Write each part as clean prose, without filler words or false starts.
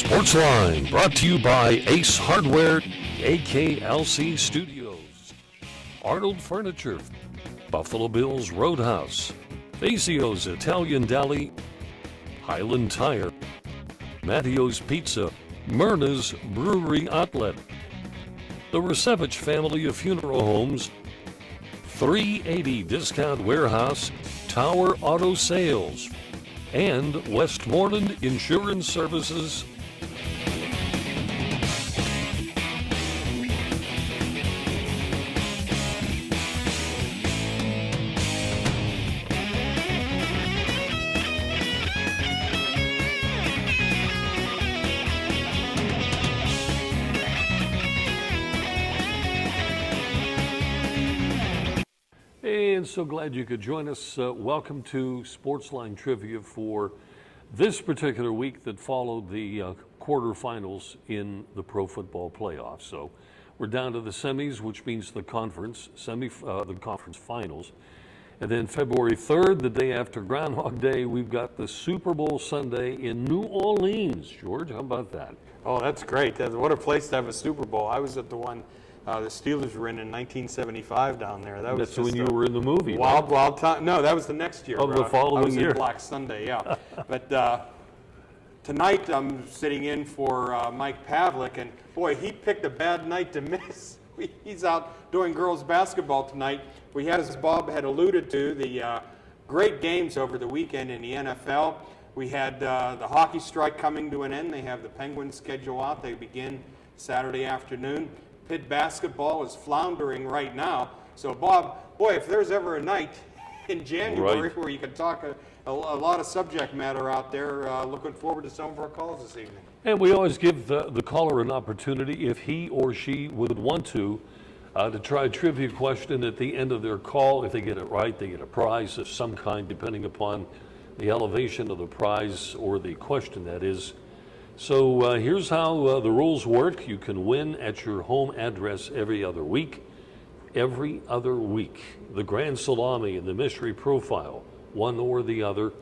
Sportsline, brought to you by Ace Hardware, AKLC Studios, Arnold Furniture, Buffalo Bills Roadhouse, Fazio's Italian Deli, Highland Tire, Matteo's Pizza, Myrna's Brewery Outlet, the Resevich family of funeral homes, 380 Discount Warehouse, Tower Auto Sales, and Westmoreland Insurance Services. And so glad you could join us. Welcome to Sportsline Trivia for this particular week that followed the quarterfinals in the Pro Football Playoffs. So we're down to the semis, which means the conference finals. And then February 3rd, the day after Groundhog Day, we've got the Super Bowl Sunday in New Orleans. George, how about that? Oh, that's great. What a place to have a Super Bowl. I was at the one the Steelers were in 1975 down there. That was That's when you were in the movie. Wild time. No, that was the next year. The following I was year. In Black Sunday, yeah. But tonight I'm sitting in for Mike Pavlik, and boy, he picked a bad night to miss. He's out doing girls basketball tonight. We had, as Bob had alluded to, the great games over the weekend in the NFL. We had the hockey strike coming to an end. They have the Penguins schedule out. They begin Saturday afternoon. Pitt basketball is floundering right now. So, Bob, boy, if there's ever a night in January where you can talk a lot of subject matter out there, looking forward to some of our calls this evening. And we always give the caller an opportunity, if he or she would want to try a trivia question at the end of their call. If they get it right, they get a prize of some kind, depending upon the elevation of the prize or the question, that is. So here's how the rules work. You can win at your home address every other week. Every other week. The Grand Salami and the Mystery Profile, one or the other,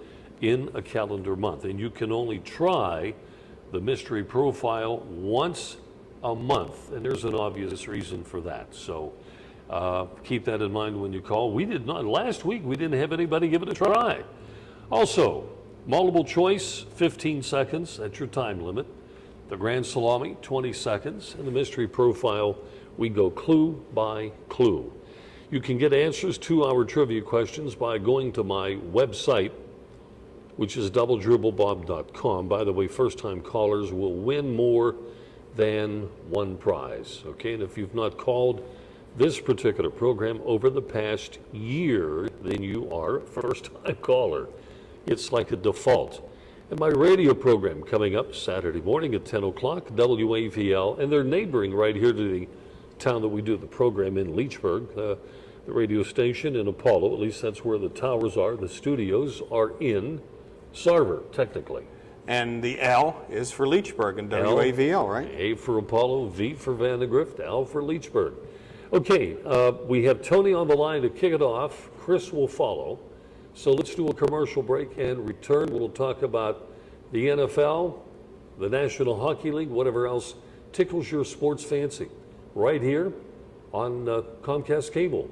in a calendar month. And you can only try the Mystery Profile once a month. And there's an obvious reason for that. So keep that in mind when you call. We did not, last week we didn't have anybody give it a try. Also, multiple choice, 15 seconds, that's your time limit. The Grand Salami, 20 seconds. And the Mystery Profile, we go clue by clue. You can get answers to our trivia questions by going to my website, which is doubledribblebob.com. By the way, first-time callers will win more than one prize, okay? And if you've not called this particular program over the past year, then you are a first-time caller. It's like a default. And my radio program coming up Saturday morning at 10 o'clock, WAVL, and they're neighboring right here to the town that we do the program in, Leechburg, the radio station in Apollo. At least that's where the towers are. The studios are in Sarver, technically. And the L is for Leechburg and WAVL, right? A for Apollo, V for Vandegrift, L for Leechburg. Okay, we have Tony on the line to kick it off. Chris will follow. So let's do a commercial break and return. We'll talk about the NFL, the National Hockey League, whatever else tickles your sports fancy, right here on Comcast Cable.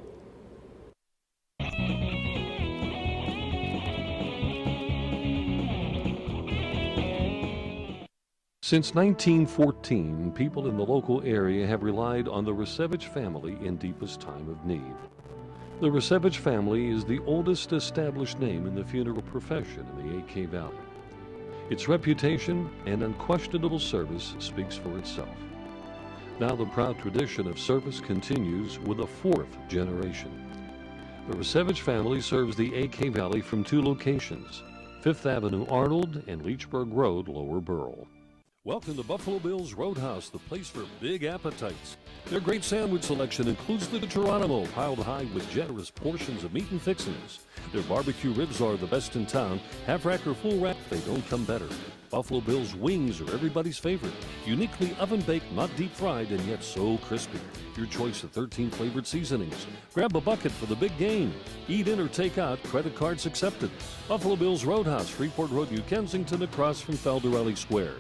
Since 1914, people in the local area have relied on the Resevich family in deepest time of need. The Resevich family is the oldest established name in the funeral profession in the AK Valley. Its reputation and unquestionable service speaks for itself. Now the proud tradition of service continues with a fourth generation. The Resevich family serves the AK Valley from two locations, 5th Avenue Arnold and Leechburg Road, Lower Burrell. Welcome to Buffalo Bills Roadhouse, the place for big appetites. Their great sandwich selection includes the Geronimo, piled high with generous portions of meat and fixings. Their barbecue ribs are the best in town. Half rack or full rack, they don't come better. Buffalo Bills wings are everybody's favorite. Uniquely oven-baked, not deep-fried, and yet so crispy. Your choice of 13 flavored seasonings. Grab a bucket for the big game. Eat in or take out, credit cards accepted. Buffalo Bills Roadhouse, Freeport Road, New Kensington, across from Felderelli Square.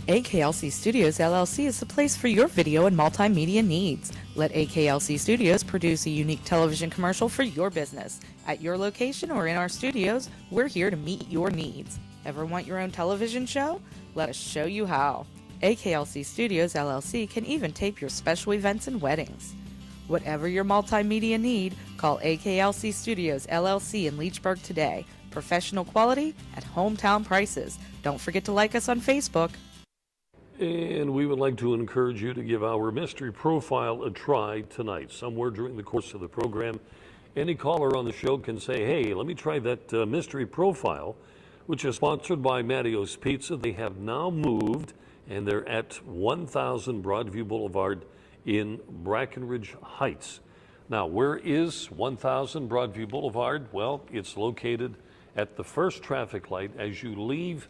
AKLC Studios LLC is the place for your video and multimedia needs. Let AKLC Studios produce a unique television commercial for your business. At your location or in our studios, we're here to meet your needs. Ever want your own television show? Let us show you how. AKLC Studios LLC can even tape your special events and weddings. Whatever your multimedia need, call AKLC Studios LLC in Leechburg today. Professional quality at hometown prices. Don't forget to like us on Facebook. And we would like to encourage you to give our mystery profile a try tonight. Somewhere during the course of the program, any caller on the show can say, hey, let me try that mystery profile, which is sponsored by Mattio's Pizza. They have now moved, and they're at 1000 Broadview Boulevard in Brackenridge Heights. Now, where is 1000 Broadview Boulevard? Well, it's located at the first traffic light as you leave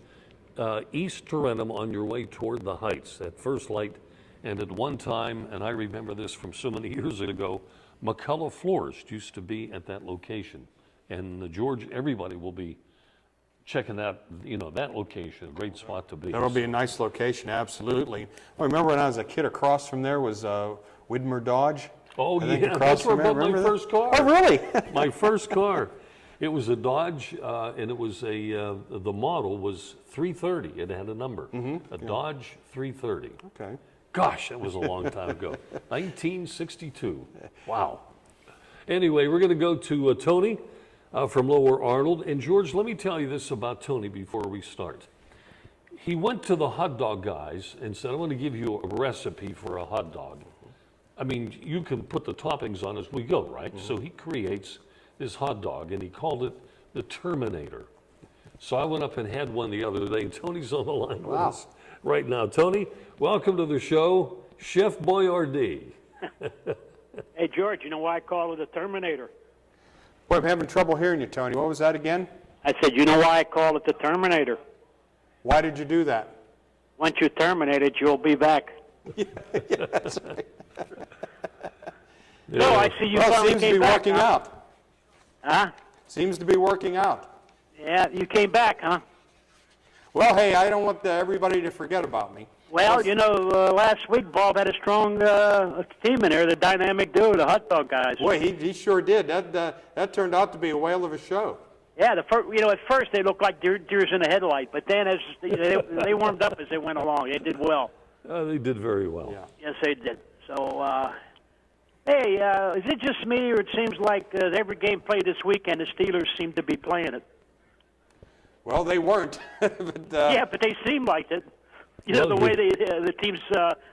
East Tarentum on your way toward the Heights, that first light. And at one time, and I remember this from so many years ago, McCullough Florist used to be at that location. And George, everybody will be checking out, that location, a great spot to be. That'll be a nice location, absolutely. I remember when I was a kid, across from there was Widmer Dodge. Oh, yeah, that's where I bought my first car. Oh, really? My first car. It was a Dodge, and it was the model was 330. It had a number, a Dodge 330. Okay. Gosh, that was a long time ago. 1962. Wow. Anyway, we're going to go to Tony from Lower Arnold. And George, let me tell you this about Tony before we start. He went to the hot dog guys and said, I'm going to give you a recipe for a hot dog. I mean, you can put the toppings on as we go, right? So he creates this hot dog, and he called it the Terminator. So I went up and had one the other day, and Tony's on the line with us right now. Tony, welcome to the show, Chef Boyardee. Hey, George, you know why I call it a Terminator? Boy, I'm having trouble hearing you, Tony. What was that again? I said, you know why I call it the Terminator? Why did you do that? Once you terminate it, you'll be back. Yeah, that's right. No, I see you finally seems to came be back, working huh? out. Huh? Seems to be working out. Yeah, you came back, huh? Well, hey, I don't want everybody to forget about me. Well, last week Bob had a strong team in there, the dynamic duo, the hot dog guys. Boy, he sure did. That turned out to be a whale of a show. Yeah, at first they looked like deers in a headlight, but then as they warmed up as they went along, they did well. They did very well. Yeah. Yes, they did. So, hey, is it just me, or it seems like every game played this weekend, the Steelers seem to be playing it? Well, they weren't. But, yeah, but they seem like it. The way the teams,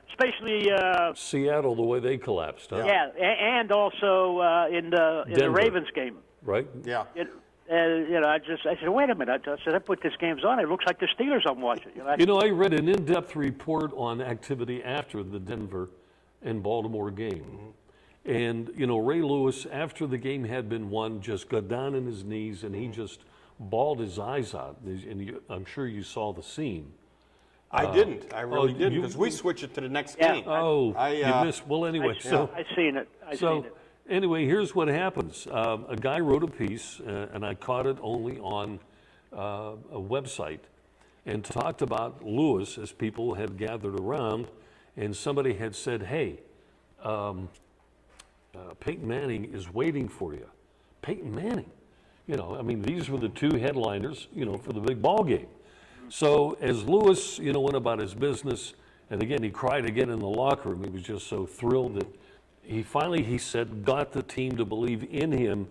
especially Seattle, the way they collapsed, huh? Yeah, and also in the Ravens game. Right? Yeah. I said, wait a minute. I said, I put this game's on. It looks like the Steelers I'm watching. I read an in-depth report on activity after the Denver and Baltimore game. And, Ray Lewis, after the game had been won, just got down on his knees and he just bawled his eyes out. And I'm sure you saw the scene. I didn't. I really didn't, because we switched it to the next game. You missed. Well, anyway. I seen it. Seen it. Anyway, here's what happens. A guy wrote a piece, and I caught it only on a website, and talked about Lewis as people had gathered around, and somebody had said, hey, Peyton Manning is waiting for you. Peyton Manning. These were the two headliners, for the big ball game. So as Lewis, went about his business, and again, he cried again in the locker room. He was just so thrilled that he finally, he said, got the team to believe in him.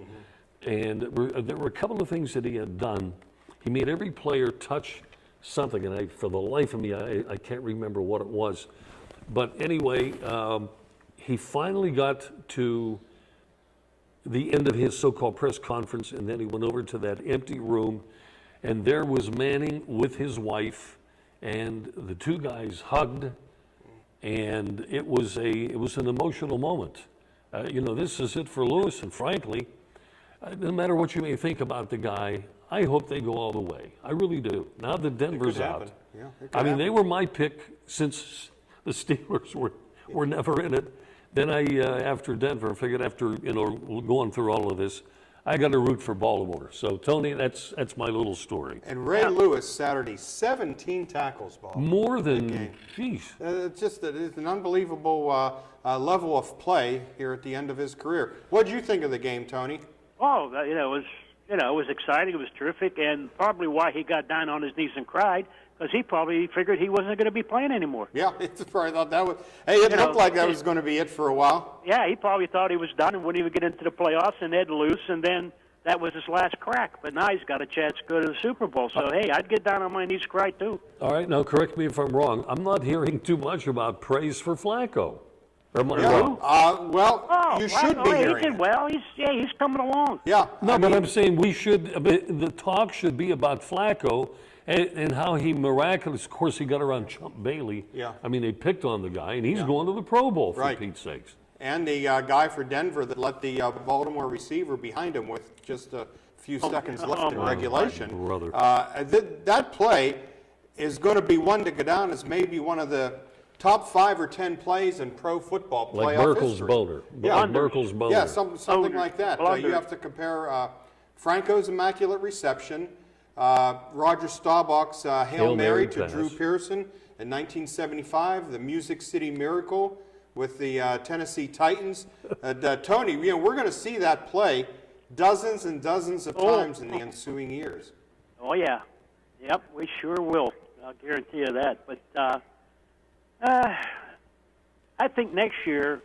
And there were a couple of things that he had done. He made every player touch something, and for the life of me, I can't remember what it was. But anyway, he finally got to the end of his so-called press conference, and then he went over to that empty room, and there was Manning with his wife, and the two guys hugged, and it was an emotional moment. This is it for Lewis, and frankly, no matter what you may think about the guy, I hope they go all the way. I really do. Now that Denver's out, Yeah, they were my pick since the Steelers were never in it. Then after Denver, figured after going through all of this, I got to root for Baltimore. So, Tony, that's my little story. And Ray Lewis, Saturday, 17 tackles, Bob. More than, geez. It's an unbelievable level of play here at the end of his career. What did you think of the game, Tony? Oh, it was exciting. It was terrific, and probably why he got down on his knees and cried, because he probably figured he wasn't going to be playing anymore. Yeah, he probably thought that was. Hey, it looked like that was going to be it for a while. Yeah, he probably thought he was done and wouldn't even get into the playoffs, and they'd lose, and then that was his last crack. But now he's got a chance to go to the Super Bowl. So hey, I'd get down on my knees and cry too. All right, now correct me if I'm wrong. I'm not hearing too much about praise for Flacco. Or am I wrong? You should be hearing he did it. well. He's coming along. Yeah. No, but I'm saying we should. The talk should be about Flacco and how he miraculous. Of course, he got around Chump Bailey. Yeah. I mean, they picked on the guy, and he's going to the Pro Bowl for Right. Pete's sakes. And the guy for Denver that let the Baltimore receiver behind him with just a few seconds left in regulation. Brother. That play is going to be one to go down as maybe one of the top 5 or 10 plays in pro football Like playoff Merkel's history. boulder. Yeah. Like Merkel's boulder. Yeah, something like that. You Blunder. have to compare Franco's immaculate reception, Roger Staubach's Hail Mary to pass. Drew Pearson in 1975, the Music City Miracle with the Tennessee Titans. Tony, we're going to see that play dozens and dozens of times in the ensuing years. Oh yeah, yep, we sure will. I'll guarantee you that. But I think next year,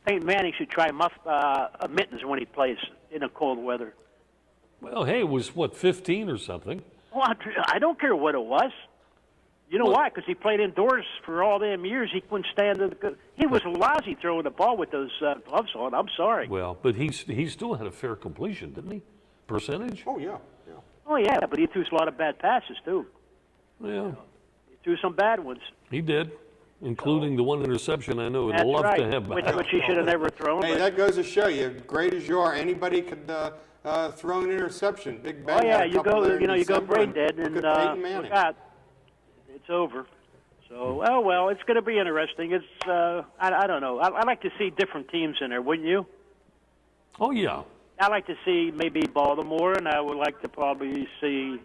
Peyton Manning should try mittens when he plays in the cold weather. Well, hey, it was, 15 or something? Well, I don't care what it was. You know why? Because he played indoors for all them years. He couldn't stand it. He was lousy throwing the ball with those gloves on. I'm sorry. Well, but he still had a fair completion, didn't he? Percentage? Oh, yeah. Oh, yeah, but he threw a lot of bad passes, too. Yeah, He threw some bad ones. he did, including the one interception I know he'd That's love right, to have back. which he should have never thrown. Hey, but- that goes to show you, great as you are, anybody could throw an interception. Big Ben. Oh yeah, had a you couple go, there in you go December, brain dead, and look at Peyton Manning. look out, it's over. So, well, it's going to be interesting. It's, I don't know. I'd like to see different teams in there, wouldn't you? Oh, yeah. I'd like to see maybe Baltimore, and I would like to probably see.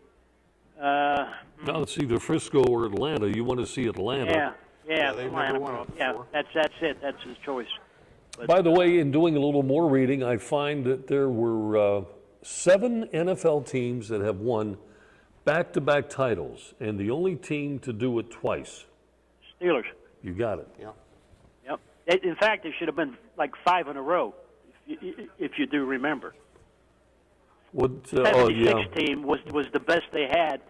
Now it's either Frisco or Atlanta. You want to see Atlanta. Yeah, they've Atlanta. never won it Yeah, before. that's it. That's his choice. By the way, in doing a little more reading, I find that there were 7 NFL teams that have won back-to-back titles, and the only team to do it twice. Steelers. You got it. Yeah. Yep. In fact, it should have been like 5 in a row, if you do remember. What? The Oh, 76 yeah. team was the best they had.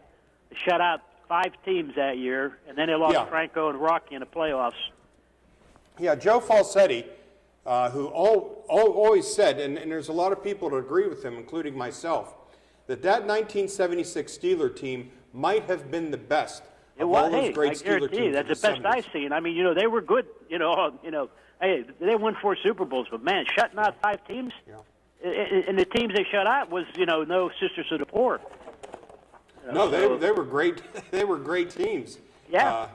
They shut out 5 teams that year, and then they lost Yeah. Franco and Rocky in the playoffs. Yeah, Joe Falsetti, who always said, and there's a lot of people that agree with him, including myself, that 1976 Steeler team might have been the best It of was. all those Hey, great I Steeler guarantee you, teams. that's of the best 70s. I've seen. I mean, they were good. Hey, they won 4 Super Bowls, but man, shutting out 5 teams. Yeah. And the teams they shut out was, no Sisters of the Poor. No, they were great. They were great teams. Yeah.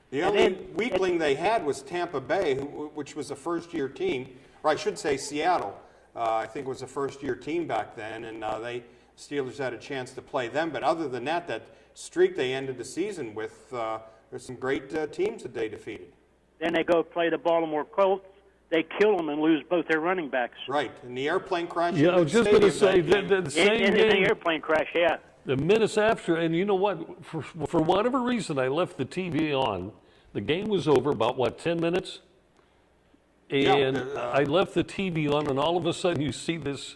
The And only then- weakling they had was Tampa Bay, which was a first-year team, or I should say Seattle. I think was a first-year team back then, and Steelers had a chance to play them. But other than that streak they ended the season with, there's some great teams that they defeated. Then they go play the Baltimore Colts. They kill them and lose both their running backs. Right, and the airplane crash. Yeah, I was just going to say the same In the game. airplane crash, yeah. The minutes after, and you know what? For whatever reason, I left the TV on. The game was over about 10 minutes, and I left the TV on, and all of a sudden you see this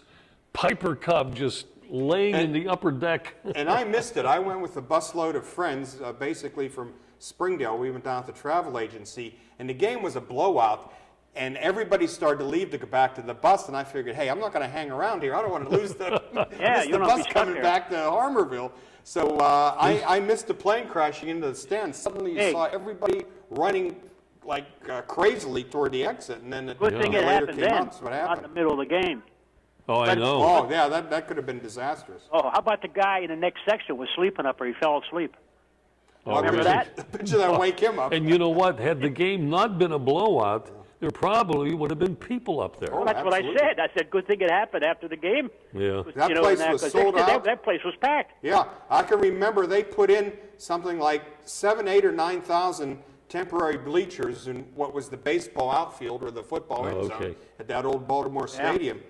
Piper Cub just laying in the upper deck. And I missed it. I went with a busload of friends, basically from Springdale. We went down to the travel agency, and the game was a blowout. And everybody started to leave to go back to the bus, and I figured, hey, I'm not going to hang around here. I don't want to lose the, miss you the don't bus be stuck coming there. back to Harmerville. So I missed the plane crashing into the stands. Suddenly you saw everybody running like crazily toward the exit, and then Good thing it later happened came then, out, that's what not in the happened. middle of the game. Oh, I know. Oh, yeah, that could have been disastrous. Oh, how about the guy in the next section was sleeping up or he fell asleep? Oh, Remember really? that? Picture that wake him up. And you know what? Had the game not been a blowout, there probably would have been people up there. Oh, That's what I absolutely. said. I said, good thing it happened after the game. Yeah. That You know, place and was 'cause sold out. That place was packed. Yeah, I can remember they put in something like 7, 8, or 9,000 temporary bleachers in what was the baseball outfield or the football end zone okay. at that old Baltimore Stadium.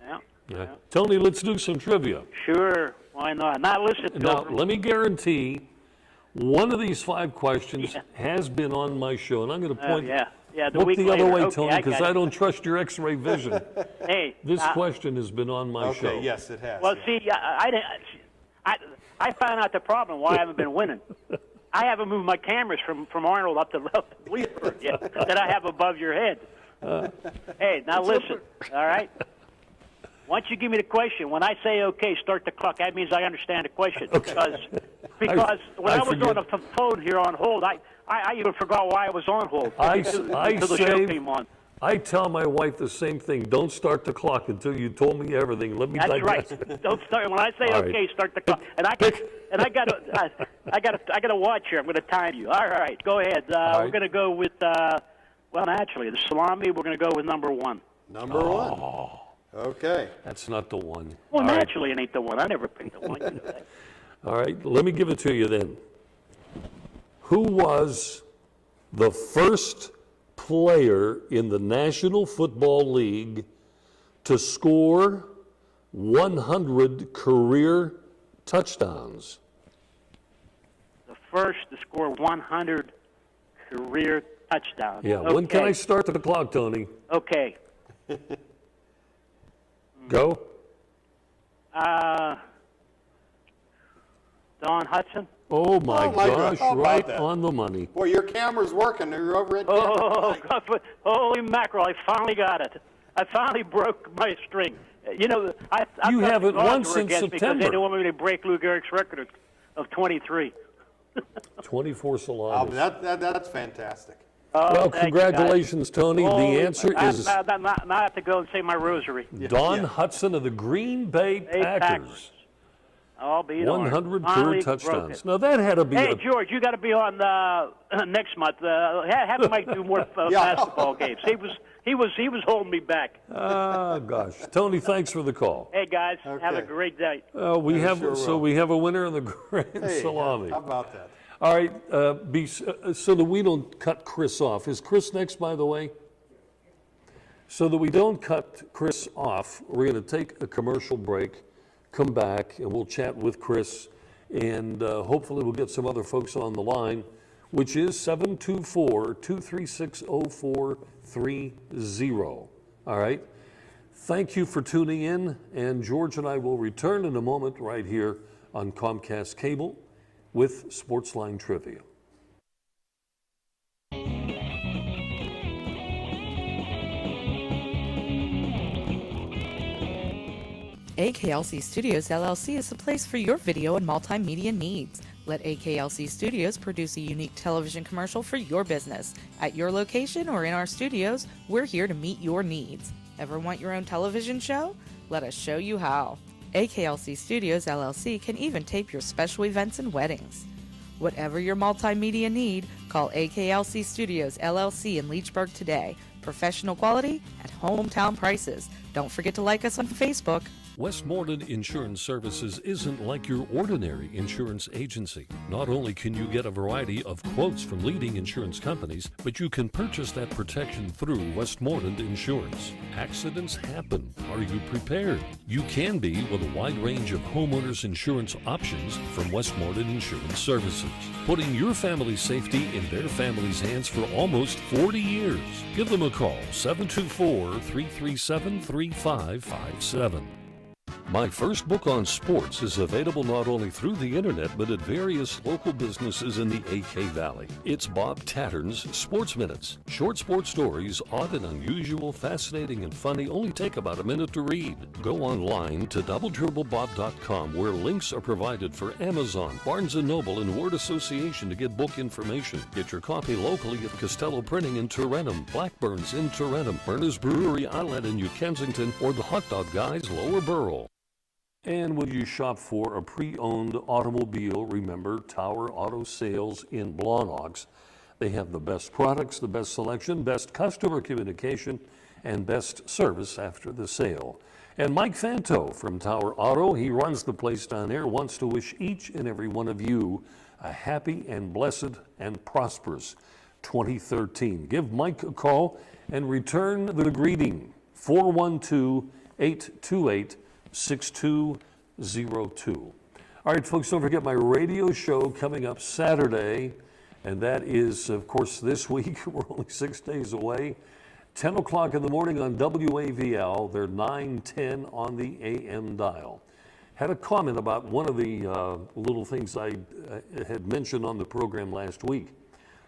Yeah. Yeah. Tony, let's do some trivia. Sure. Why not? Now, listen, Now, Pilgrim. let me guarantee one of these 5 questions has been on my show, and I'm going to point. yeah. The Look week the other later. way, Okay, Tony, I because got I it. don't trust your X-ray vision. Hey. This question has been on my show. Okay, yes, it has. Well, yeah. see, I found out the problem why I haven't been winning. I haven't moved my cameras from Arnold up to Leesburg yet that I have above your head. Hey, now listen, all right? Once you give me the question, when I say okay, start the clock, that means I understand the question. Because when I was forget. on the phone here on hold, I even forgot why I was on hold I until the show say, came on. I tell my wife the same thing. Don't start the clock until you told me everything. Let me That's digest. right. Don't start when I say All okay. right. Start the clock. And I got to watch here. I'm going to time you. All right, go ahead. right. We're going to go with well, naturally the salami. We're going to go with number 1. Number 1. Okay. That's not the one. Well, All right. naturally it ain't the one. I never picked the one. You know that. All right, let me give it to you then. Who was the first player in the National Football League to score 100 career touchdowns? The first to score 100 career touchdowns. Yeah, Okay. when can I start the clock, Tony? Okay. Go. Don Hudson. Oh my Oh, my gosh, God. How about right that? on the money. Boy, your camera's working. You're over at Oh, God, holy mackerel! I finally got it. I finally broke my string. You know, I You thought haven't the odds won were since against me because September. they didn't want me to break Lou Gehrig's record of 23. 24 Oh, salamis. that's fantastic. Well, Thank you, guys. congratulations, Tony. Oh, The answer is now I have to go and say my rosary. Don Hudson of the Green Bay Packers. I'll be darned. 100 Finally career broke touchdowns. it. Now, that had to be Hey, a... George, you got to be on next month. Have Mike do more Yeah. basketball games. He was holding me back. Oh, gosh. Tony, thanks for the call. Hey guys, have a Okay. great day. We Yeah, have sure so will. we have a winner in the Grand Hey, Salami. how about that? All right, so that we don't cut Chris off. Is Chris next, by the way? So that we don't cut Chris off, we're going to take a commercial break, come back, and we'll chat with Chris, and hopefully we'll get some other folks on the line, which is 724-236-0430. All right? Thank you for tuning in, and George and I will return in a moment right here on Comcast Cable with Sportsline Trivia. AKLC Studios LLC is the place for your video and multimedia needs. Let AKLC Studios produce a unique television commercial for your business. At your location or in our studios, we're here to meet your needs. Ever want your own television show? Let us show you how. AKLC Studios LLC can even tape your special events and weddings. Whatever your multimedia need, call AKLC Studios LLC in Leechburg today. Professional quality at hometown prices. Don't forget to like us on Facebook. Westmoreland Insurance Services isn't like your ordinary insurance agency. Not only can you get a variety of quotes from leading insurance companies, but you can purchase that protection through Westmoreland Insurance. Accidents happen. Are you prepared? You can be with a wide range of homeowners insurance options from Westmoreland Insurance Services. Putting your family's safety in their family's hands for almost 40 years. Give them a call, 724-337-3557. My first book on sports is available not only through the internet, but at various local businesses in the AK Valley. It's Bob Tattern's Sports Minutes. Short sports stories, odd and unusual, fascinating and funny, only take about a minute to read. Go online to doubletriplebob.com where links are provided for Amazon, Barnes & Noble, and Word Association to get book information. Get your copy locally at Costello Printing in Tarentum, Blackburn's in Tarentum, Burners Brewery Outlet in New Kensington, or the Hot Dog Guys Lower Borough. And will you shop for a pre-owned automobile? Remember Tower Auto Sales in Blawnox. They have the best products, the best selection, best customer communication, and best service after the sale. And Mike Fanto from Tower Auto, he runs the place down there, wants to wish each and every one of you a happy and blessed and prosperous 2013. Give Mike a call and return the greeting, 412-828-6202. All right, folks, don't forget my radio show coming up Saturday, and that is, of course, this week. We're only 6 days away. 10 o'clock in the morning on WAVL. They're 9:10 on the AM dial. Had a comment about one of the little things I had mentioned on the program last week.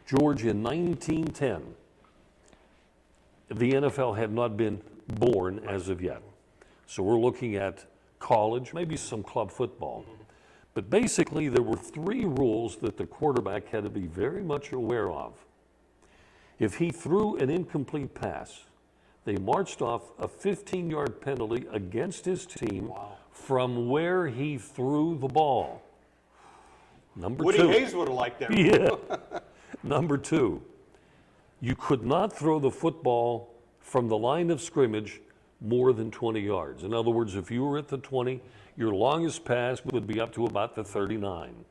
George, in 1910, the NFL had not been born as of yet. So we're looking at college, maybe some club football. But basically, there were 3 rules that the quarterback had to be very much aware of. If he threw an incomplete pass, they marched off a 15-yard penalty against his team from where he threw the ball. Number 2. Woody Hayes would have liked that. Yeah. Number 2, you could not throw the football from the line of scrimmage more than 20 yards. In other words, if you were at the 20, your longest pass would be up to about the 39.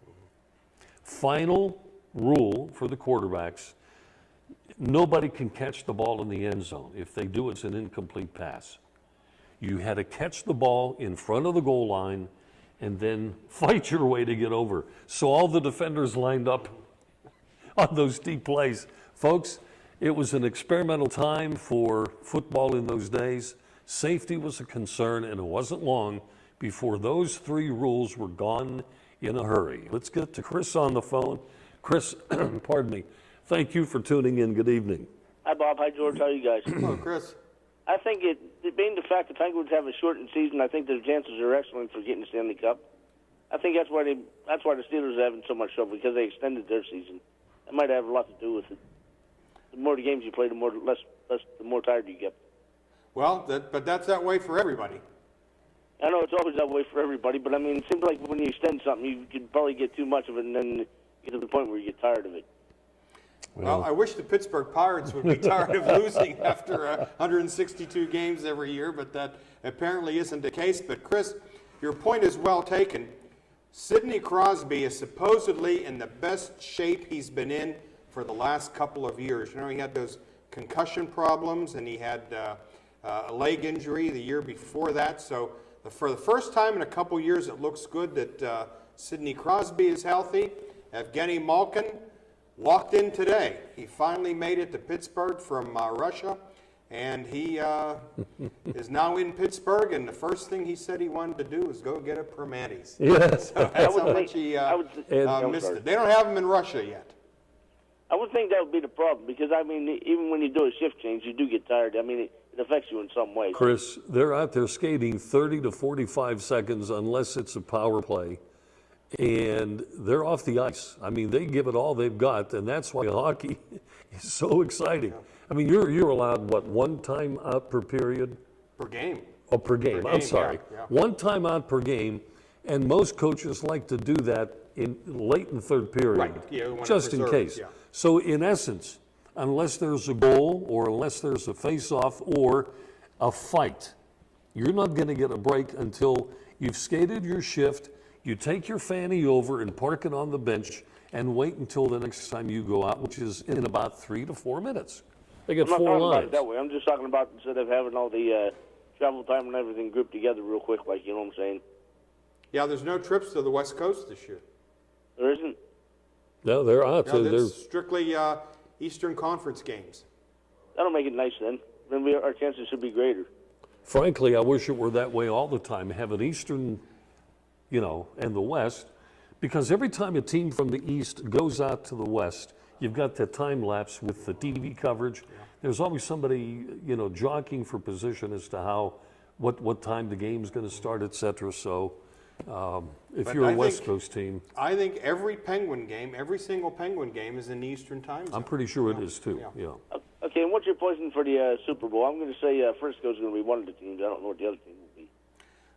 Final rule for the quarterbacks, nobody can catch the ball in the end zone. If they do, it's an incomplete pass. You had to catch the ball in front of the goal line and then fight your way to get over. So all the defenders lined up on those deep plays. Folks, it was an experimental time for football in those days. Safety was a concern, and it wasn't long before those 3 rules were gone in a hurry. Let's get to Chris on the phone. Chris, pardon me. Thank you for tuning in. Good evening. Hi, Bob. Hi, George. How are you guys? Hello, Chris. I think it being the fact the Penguins have a shortened season, I think their chances are excellent for getting the Stanley Cup. I think that's why the Steelers are having so much trouble, because they extended their season. That might have a lot to do with it. The more the games you play, the more tired you get. Well, but that's that way for everybody. I know it's always that way for everybody, but I mean, it seems like when you extend something, you can probably get too much of it, and then get to the point where you get tired of it. Well, I wish the Pittsburgh Pirates would be tired of losing after 162 games every year, but that apparently isn't the case. But Chris, your point is well taken. Sidney Crosby is supposedly in the best shape he's been in for the last couple of years. You know, he had those concussion problems, and he had a leg injury the year before that. So for the first time in a couple years, it looks good that Sidney Crosby is healthy. Evgeny Malkin walked in today. He finally made it to Pittsburgh from Russia, and he is now in Pittsburgh, and the first thing he said he wanted to do was go get a Permatis. Yes. So that's how much he missed it. They don't have him in Russia yet. I would think that would be the problem, because, I mean, even when you do a shift change, you do get tired. I mean, it affects you in some way. Chris, they're out there skating 30 to 45 seconds unless it's a power play, and they're off the ice. I mean, they give it all they've got, and that's why hockey is so exciting. I mean, you're allowed, what, 1 time out per period? Per game. Oh, per game. I'm sorry. Yeah. 1 time out per game, and most coaches like to do that late in the 3rd period, Right. Yeah, we want to just in preserve case. it, yeah. So in essence, unless there's a goal or unless there's a face-off or a fight, you're not going to get a break until you've skated your shift, you take your fanny over and park it on the bench and wait until the next time you go out, which is in about 3 to 4 minutes. They get I'm not 4 talking about lines. it that way. I'm just talking about instead of having all the travel time and everything grouped together real quick, like, you know what I'm saying? Yeah, there's no trips to the West Coast this year. There isn't? No, they're out. No, They're that's strictly Eastern Conference games. That'll make it nice then. Then our chances should be greater. Frankly, I wish it were that way all the time. Have an Eastern, and the West, because every time a team from the East goes out to the West, you've got that time lapse with the TV coverage. Yeah. There's always somebody, jockeying for position as to what time the game's going to start, et cetera. So if you're a West Coast team. I think every single Penguin game is in the Eastern time zone. I'm pretty sure it is too, yeah. Okay, and what's your poison for the Super Bowl? I'm going to say Frisco's going to be one of the teams. I don't know what the other team will be.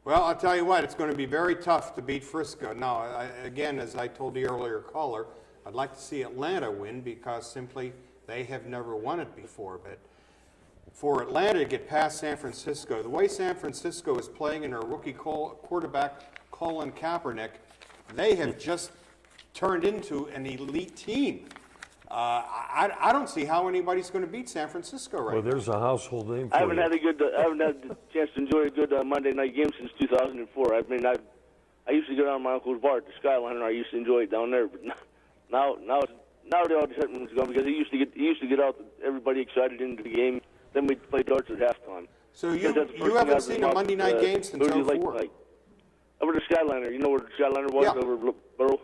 Well, I'll tell you what, it's going to be very tough to beat Frisco. Now, again, as I told the earlier caller, I'd like to see Atlanta win because simply they have never won it before. But for Atlanta to get past San Francisco, the way San Francisco is playing and their rookie quarterback Colin Kaepernick, they have just turned into an elite team. I don't see how anybody's going to beat San Francisco right Well, now. there's a household name for I haven't you. had the chance to enjoy a good Monday night game since 2004. I mean, I used to go down to my uncle's bar at the Skyliner. I used to enjoy it down there, but now the all excitement is gone because he used to get out everybody excited into the game. Then we'd play darts at halftime. So you haven't seen a Monday night game since who do you like 04? tonight? Over the Skyliner. You know where the Skyliner was? Yeah. Over Borough?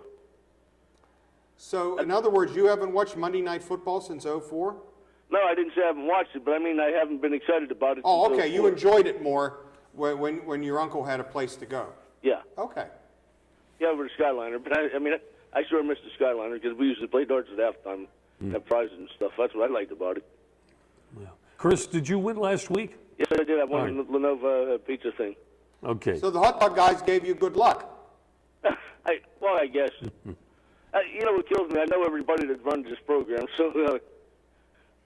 So, in other words, you haven't watched Monday Night Football since 04? No, I didn't say I haven't watched it, but I mean I haven't been excited about it. Oh, since okay. 04. You enjoyed it more when your uncle had a place to go. Yeah. Okay. Yeah, over the Skyliner. But I sure missed the Skyliner because we used to play darts at halftime, have prizes and stuff. That's what I liked about it. Yeah. Chris, did you win last week? Yes, I did. I won All the Lenovo pizza thing. Okay. So the hot dog guys gave you good luck. I guess. You know what kills me? I know everybody that runs this program, so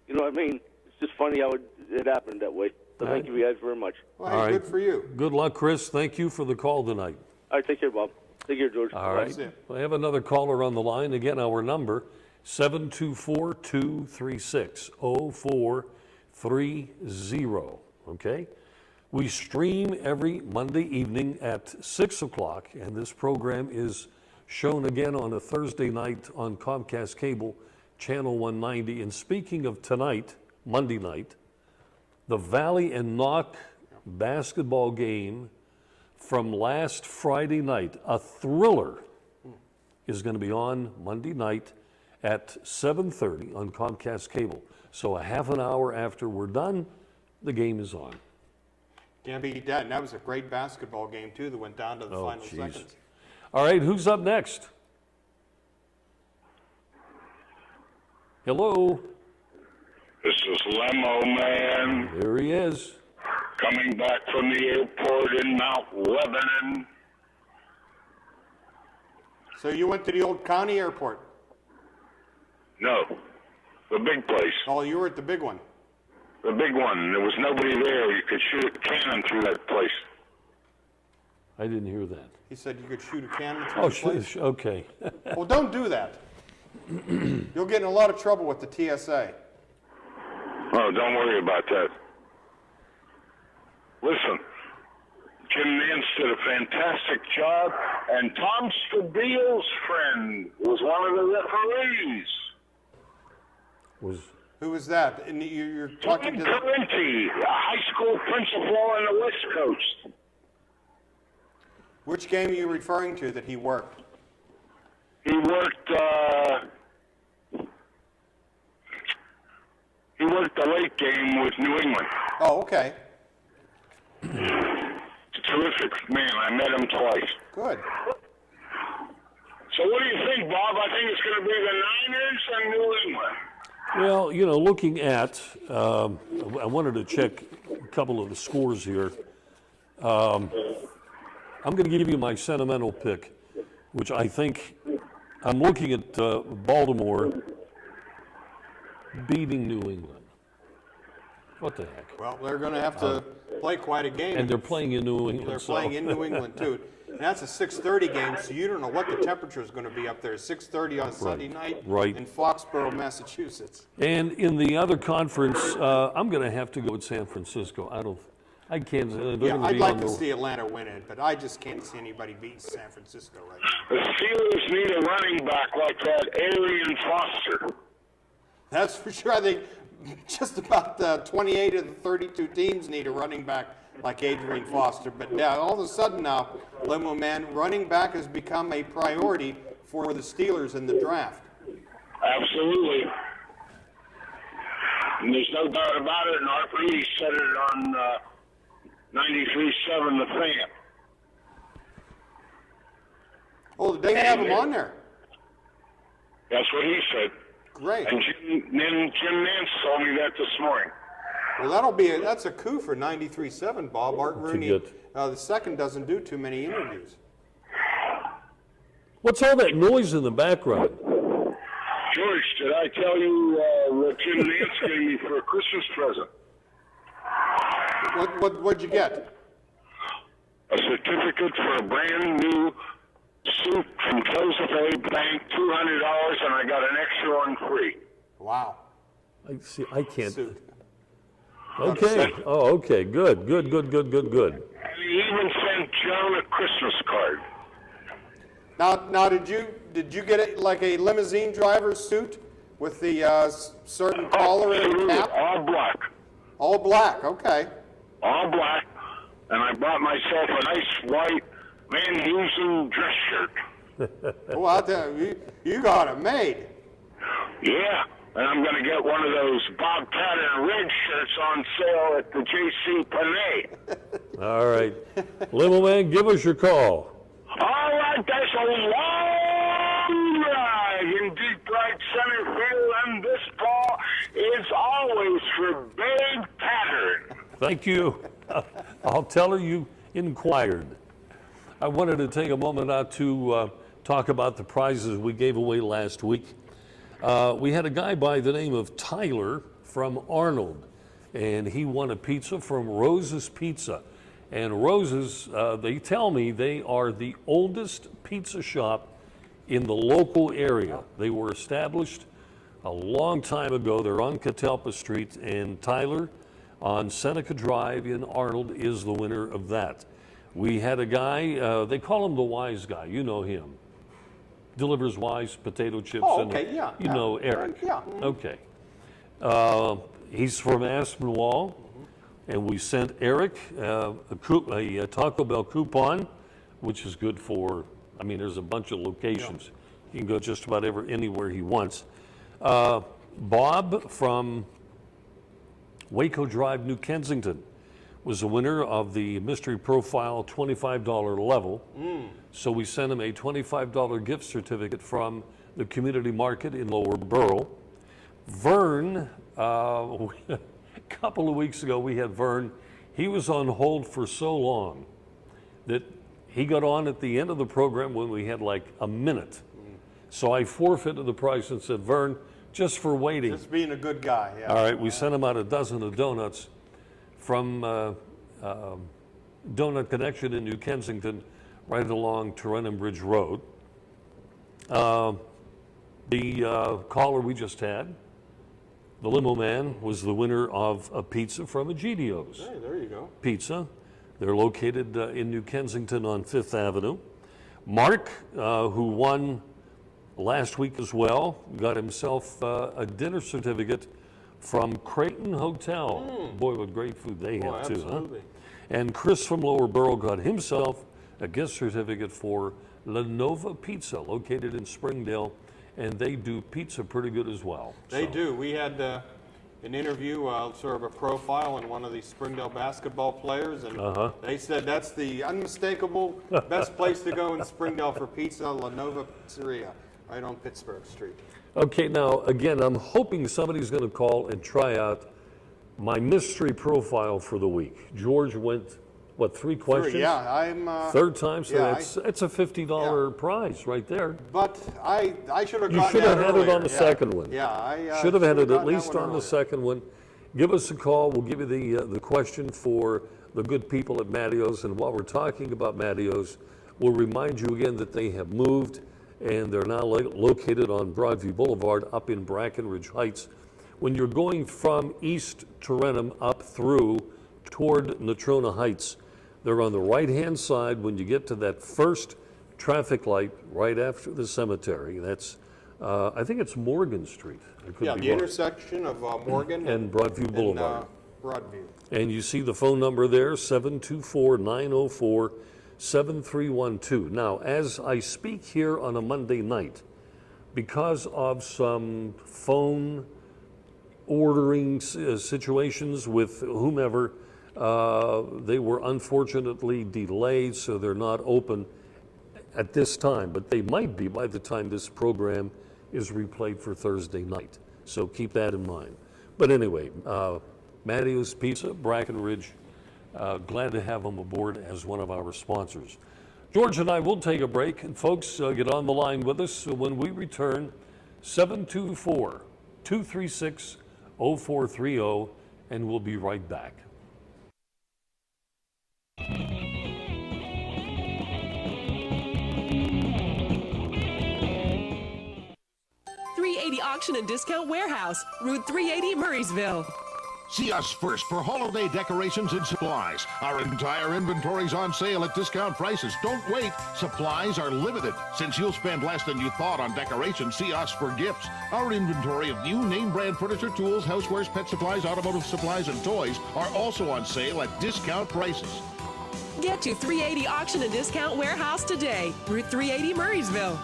you know what I mean. It's just funny how it happened that way. So thank you guys very much. Well, All hey, right. good for you. Good luck, Chris. Thank you for the call tonight. All right, take care, Bob. Take care, George. All right. That's it. I have another caller on the line. Again, our number, 724-236-0430. Okay? We stream every Monday evening at 6 o'clock, and this program is shown again on a Thursday night on Comcast Cable, Channel 190. And speaking of tonight, Monday night, the Valley and Knock basketball game from last Friday night, a thriller, is going to be on Monday night at 7:30 on Comcast Cable. So a half an hour after we're done, the game is on. Can't beat that. And that was a great basketball game, too, that went down to the final jeez. seconds. All right, who's up next? Hello, This is Lemo Man there he is. coming back from the airport in Mount Lebanon. So you went to the old county airport. No, the big place, Oh, you were at the big one. the big one. There was nobody there. You could shoot a cannon through that place. I didn't hear that. He said you could shoot a cannon through Oh, the place. okay. Well, don't do that. You'll get in a lot of trouble with the TSA. Oh, don't worry about that. Listen, Jim Nance did a fantastic job, and Tom Stabile's friend was one of the referees. Who was that? And you're talking Tom to the... Parenti, a high school principal on the West Coast. Which game are you referring to that he worked? He worked the late game with New England. Oh, okay. Terrific man. I met him twice. Good. So what do you think, Bob? I think it's going to be the Niners and New England. Well, you know, looking at, I wanted to check a couple of the scores here. I'm going to give you my sentimental pick, which I think, I'm looking at Baltimore beating New England. What the heck? Well, they're going to have to play quite a game. And they're playing in New England. They're so- playing in New England, too. And that's a 6:30 game, so you don't know what the temperature is going to be up there. 6:30 on Sunday night right. in Foxborough, Massachusetts. And in the other conference, I'm going to have to go with San Francisco. I can't. They're Yeah, gonna I'd be like on to the- see Atlanta win it, but I just can't see anybody beating San Francisco right now. The Steelers need a running back like that Arian Foster. That's for sure. I think just about 28 of the 32 teams need a running back like Adrian Foster. But yeah, all of a sudden now, Limo Man, running back has become a priority for the Steelers in the draft. Absolutely. And there's no doubt about it, and Art Reedy said it on 93.7 The Fan. Oh, they have him on there. That's what he said. Great. And Jim Nance told me that this morning. Well, that's a coup for 93.7, Bob. Art Rooney, good. the second, doesn't do too many interviews. What's all that noise in the background? George, did I tell you what Jim Nance gave me for a Christmas present? What'd you get? A certificate for a brand new suit from Joseph A. Bank, $200, and I got an extra one free. Wow. I see. I can't. Suit. Okay. Oh, okay. Good. And he even sent John a Christmas card. Now, did you get it like a limousine driver's suit with the certain collar and Absolutely. cap? All black. All black. Okay. All black. And I bought myself a nice white Van Heusen dress shirt. Well, I'll tell you, you got it made. Yeah. And I'm going to get one of those Bobcat and Red shirts on sale at the J.C. Penney. All right. Limo Man, give us your call. All right, that's a long ride in deep right center field, and this ball is always for Babe Pattern. Thank you. I'll tell her you inquired. I wanted to take a moment out to talk about the prizes we gave away last week. We had a guy by the name of Tyler from Arnold, and he won a pizza from Rose's Pizza. And Rose's, they tell me they are the oldest pizza shop in the local area. They were established a long time ago. They're on Catalpa Street, and Tyler on Seneca Drive in Arnold is the winner of that. We had a guy, they call him the Wise Guy. You know him. Delivers Wise potato chips. Oh, and okay, yeah. you know Eric. Yeah. Okay. He's from Aspinwall, and we sent Eric a Taco Bell coupon, which is good for, I mean, there's a bunch of locations. He can go just about anywhere he wants. Bob from Waco Drive, New Kensington, was the winner of the Mystery Profile $25 level. So we sent him a $25 gift certificate from the community market in Lower Borough. Vern, a couple of weeks ago we had Vern. He was on hold for so long that he got on at the end of the program when we had like a minute. So I forfeited the price and said, Vern, just for waiting. Just being a good guy, yeah. All right, we sent him out a dozen of donuts from Donut Connection in New Kensington, right along Turenum Bridge Road. The caller we just had, the limo man, was the winner of a pizza from Egidio's Hey, there you go. Pizza. They're located in New Kensington on 5th Avenue. Mark, who won last week as well, got himself a dinner certificate from Creighton Hotel. Boy, what great food they Boy, have too, huh? absolutely. And Chris from Lower Borough got himself a gift certificate for La Nova Pizza, located in Springdale, and they do pizza pretty good as well. They So, do. We had an interview, sort of a profile on one of these Springdale basketball players, and they said that's the unmistakable best place to go in Springdale for pizza, La Nova Pizzeria, right on Pittsburgh Street. Okay, now, again, I'm hoping somebody's going to call and try out my mystery profile for the week. George went, what, 3 questions? Yeah, I'm. Third time, so yeah, it's a $50 prize right there. But I should have You gotten should that have had it earlier. on the Yeah. second one. Yeah, I Should have had it at gotten that least one on the earlier. second one. Give us a call. We'll give you the question for the good people at Matteo's. And while we're talking about Matteo's, we'll remind you again that they have moved and they're now located on Broadview Boulevard up in Brackenridge Heights. When you're going from East Turenum up through toward Natrona Heights, they're on the right-hand side when you get to that first traffic light right after the cemetery. That's, I think it's Morgan Street. I could Yeah, be the wrong. intersection of Morgan And Broadview Boulevard. Broadview. And you see the phone number there, 724-904-7312. Now, as I speak here on a Monday night, because of some phone ordering situations with whomever, they were unfortunately delayed, so they're not open at this time, but they might be by the time this program is replayed for Thursday night. So keep that in mind. But anyway, Matteo's Pizza, Brackenridge, glad to have them aboard as one of our sponsors. George and I will take a break, and folks, get on the line with us. So when we return, 724-236-0430, and we'll be right back. 380 Auction and Discount Warehouse, Route 380, Murraysville. See us first for holiday decorations and supplies. Our entire inventory's on sale at discount prices. Don't wait. Supplies are limited. Since you'll spend less than you thought on decorations, see us for gifts. Our inventory of new name brand furniture, tools, housewares, pet supplies, automotive supplies, and toys are also on sale at discount prices. Get to 380 Auction and Discount Warehouse today, Route 380, Murraysville.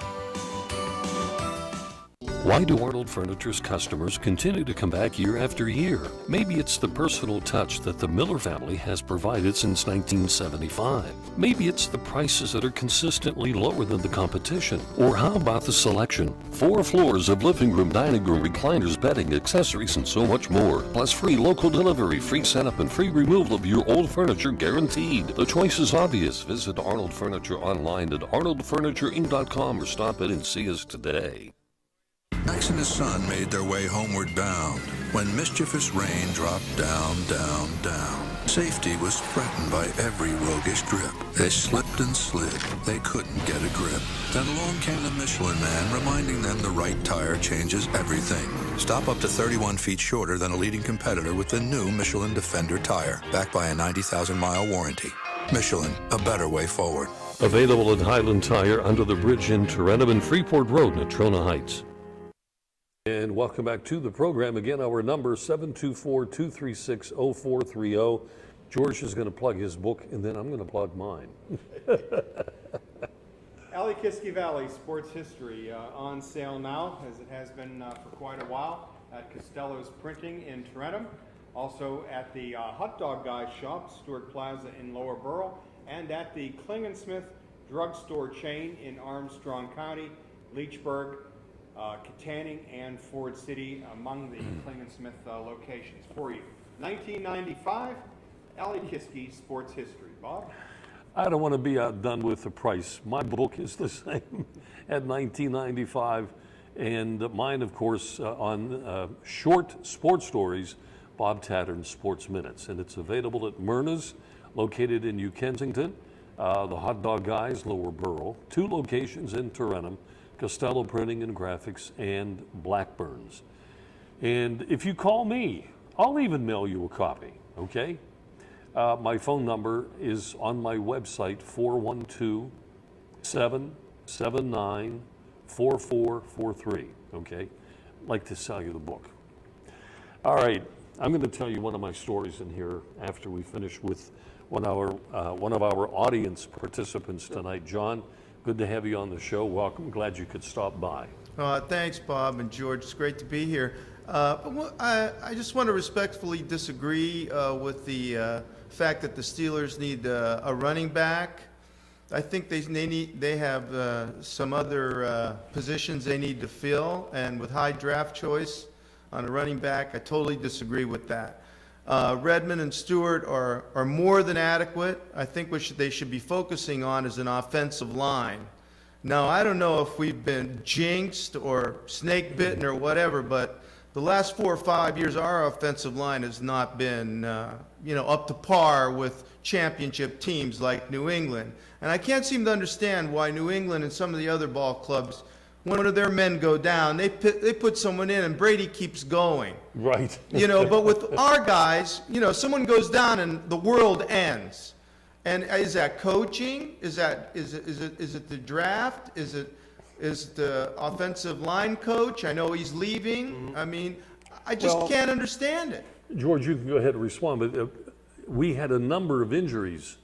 Why do Arnold Furniture's customers continue to come back year after year? Maybe it's the personal touch that the Miller family has provided since 1975. Maybe it's the prices that are consistently lower than the competition. Or how about the selection? 4 floors of living room, dining room, recliners, bedding, accessories, and so much more. Plus free local delivery, free setup, and free removal of your old furniture guaranteed. The choice is obvious. Visit Arnold Furniture online at arnoldfurnitureinc.com or stop in and see us today. Max and his son made their way homeward bound when mischievous rain dropped down, down, down. Safety was threatened by every roguish drip. They slipped and slid. They couldn't get a grip. Then along came the Michelin Man, reminding them the right tire changes everything. Stop up to 31 feet shorter than a leading competitor with the new Michelin Defender tire, backed by a 90,000-mile warranty. Michelin, a better way forward. Available at Highland Tire under the bridge in Tarentum and Freeport Road, Natrona Heights. And welcome back to the program. Again, our number 724-236-0430. George is going to plug his book, and then I'm going to plug mine. Alekiski Valley Sports History on sale now, as it has been for quite a while, at Costello's Printing in Tarentum. Also at the Hot Dog Guy shop, Stewart Plaza in Lower Borough, and at the Klingensmith drugstore chain in Armstrong County, Leechburg, Katanning, and Ford City among the Klingensmith locations for you. 1995, Alekiski Sports History. Bob? I don't want to be outdone with the price. My book is the same at $19.95, and mine, of course, on short sports stories, Bob Tattern's Sports Minutes, and it's available at Myrna's, located in New Kensington, the Hot Dog Guys, Lower Borough, 2 locations in Tarentum, Costello Printing and Graphics, and Blackburns. And if you call me, I'll even mail you a copy, okay? My phone number is on my website, 412-779-4443, okay? I'd like to sell you the book. All right, I'm going to tell you one of my stories in here after we finish with one of our audience participants tonight. John, good to have you on the show. Welcome. Glad you could stop by. Thanks, Bob and George. It's great to be here. I just want to respectfully disagree with the fact that the Steelers need a running back. I think they have some other positions they need to fill, and with high draft choice on a running back, I totally disagree with that. Redmond and Stewart are more than adequate. I think what they should be focusing on is an offensive line. Now, I don't know if we've been jinxed or snake bitten or whatever, but the last 4 or 5 years, our offensive line has not been, up to par with championship teams like New England. And I can't seem to understand why New England and some of the other ball clubs, when one of their men go down, they put someone in and Brady keeps going. Right. But with our guys, someone goes down and the world ends. And is that coaching? Is it the draft? Is the offensive line coach? I know he's leaving. Mm-hmm. I mean, I just can't understand it. George, you can go ahead and respond, but we had a number of injuries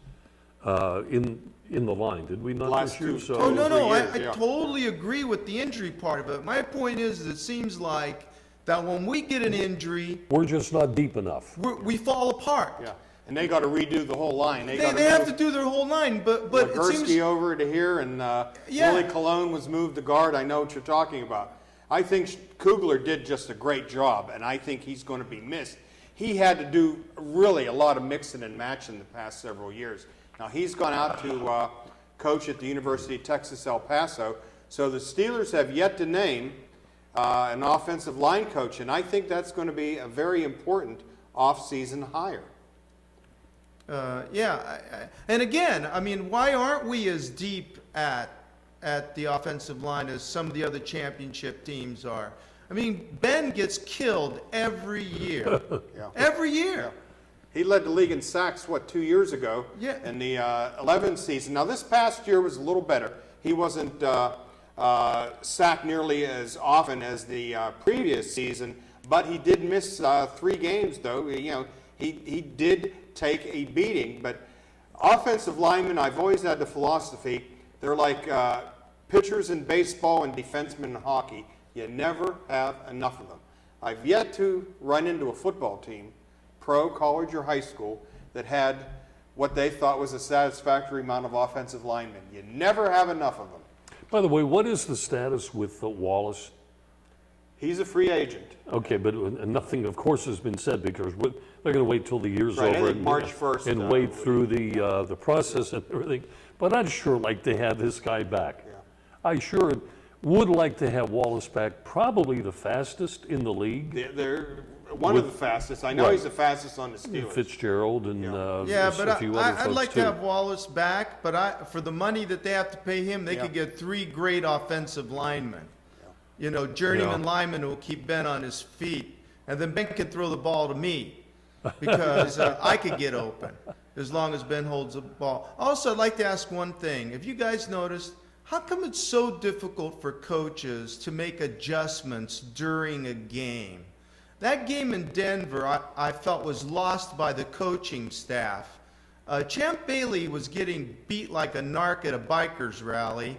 in the line, did we not this year? I totally agree with the injury part of it. My point is it seems like that when we get an injury, we're just not deep enough. We fall apart. Yeah. And they got to redo the whole line. They have to do their whole line, but it seems over to here, and Willie Colon was moved to guard. I know what you're talking about. I think Kugler did just a great job, and I think he's going to be missed. He had to do really a lot of mixing and matching the past several years. Now he's gone out to coach at the University of Texas El Paso. So the Steelers have yet to name an offensive line coach, and I think that's going to be a very important off-season hire. And again, I mean, why aren't we as deep at the offensive line as some of the other championship teams are? I mean, Ben gets killed every year. Yeah. Every year. Yeah. He led the league in sacks, 2 years ago in the 11th season. Now, this past year was a little better. He wasn't sacked nearly as often as the previous season, but he did miss 3 games, though. You know, he did take a beating. But offensive linemen, I've always had the philosophy, they're like pitchers in baseball and defensemen in hockey. You never have enough of them. I've yet to run into a football team, pro, college, or high school, that had what they thought was a satisfactory amount of offensive linemen. You never have enough of them. By the way, what is the status with Wallace? He's a free agent. Okay, but nothing, of course, has been said because they're going to wait till the year's Right, I over think March 1st, and wait through the process and everything. But I'd sure like to have this guy back. Yeah. I sure would like to have Wallace back, probably the fastest in the league. They're one of the fastest. I know he's the fastest on the Steelers. Fitzgerald and but a few other I'd folks like too. to have Wallace back, but for the money that they have to pay him, they could get 3 great offensive linemen. You know, journeyman linemen who will keep Ben on his feet. And then Ben can throw the ball to me because I could get open as long as Ben holds the ball. Also, I'd like to ask one thing. Have you guys noticed, how come it's so difficult for coaches to make adjustments during a game? That game in Denver, I felt, was lost by the coaching staff. Champ Bailey was getting beat like a narc at a bikers rally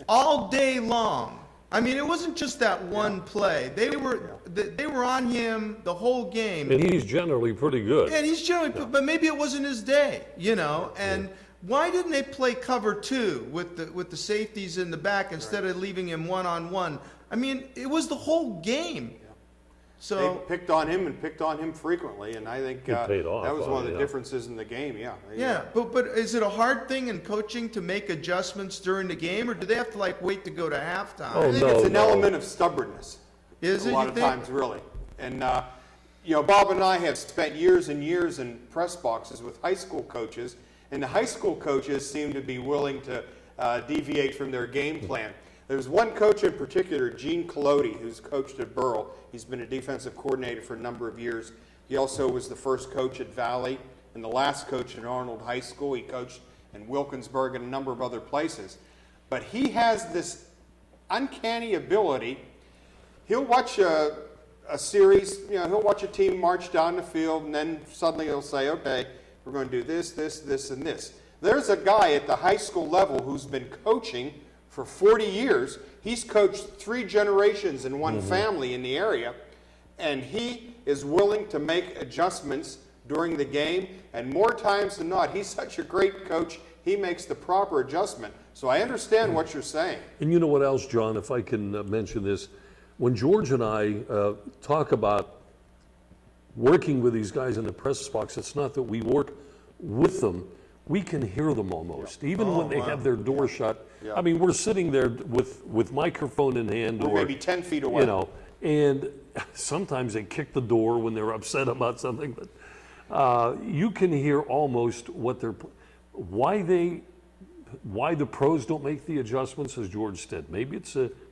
all day long. I mean, it wasn't just that one play. They were on him the whole game. And he's generally pretty good. And he's generally, but maybe it wasn't his day, you know. And why didn't they play cover 2 with the safeties in the back instead of leaving him one-on-one? I mean, it was the whole game. So they picked on him frequently, and I think that was one of the differences in the game. But is it a hard thing in coaching to make adjustments during the game, or do they have to wait to go to halftime? I think it's an element of stubbornness. Is it? A lot of times, really. And Bob and I have spent years and years in press boxes with high school coaches, and the high school coaches seem to be willing to deviate from their game plan. There's one coach in particular, Gene Collodi, who's coached at Burrell. He's been a defensive coordinator for a number of years. He also was the first coach at Valley and the last coach at Arnold High School. He coached in Wilkinsburg and a number of other places. But he has this uncanny ability. He'll watch a series, he'll watch a team march down the field, and then suddenly he'll say, okay, we're going to do this, this, this, and this. There's a guy at the high school level who's been coaching for 40 years. He's coached 3 generations in one family in the area, and he is willing to make adjustments during the game, and more times than not, he's such a great coach, he makes the proper adjustment. So I understand what you're saying. And you know what else, John, if I can mention this, when George and I talk about working with these guys in the press box, it's not that we work with them, we can hear them almost, even when they have their door shut. I mean, we're sitting there with microphone in hand, or maybe 10 feet away. And sometimes they kick the door when they're upset about something. But you can hear almost why the pros don't make the adjustments, as George said. Maybe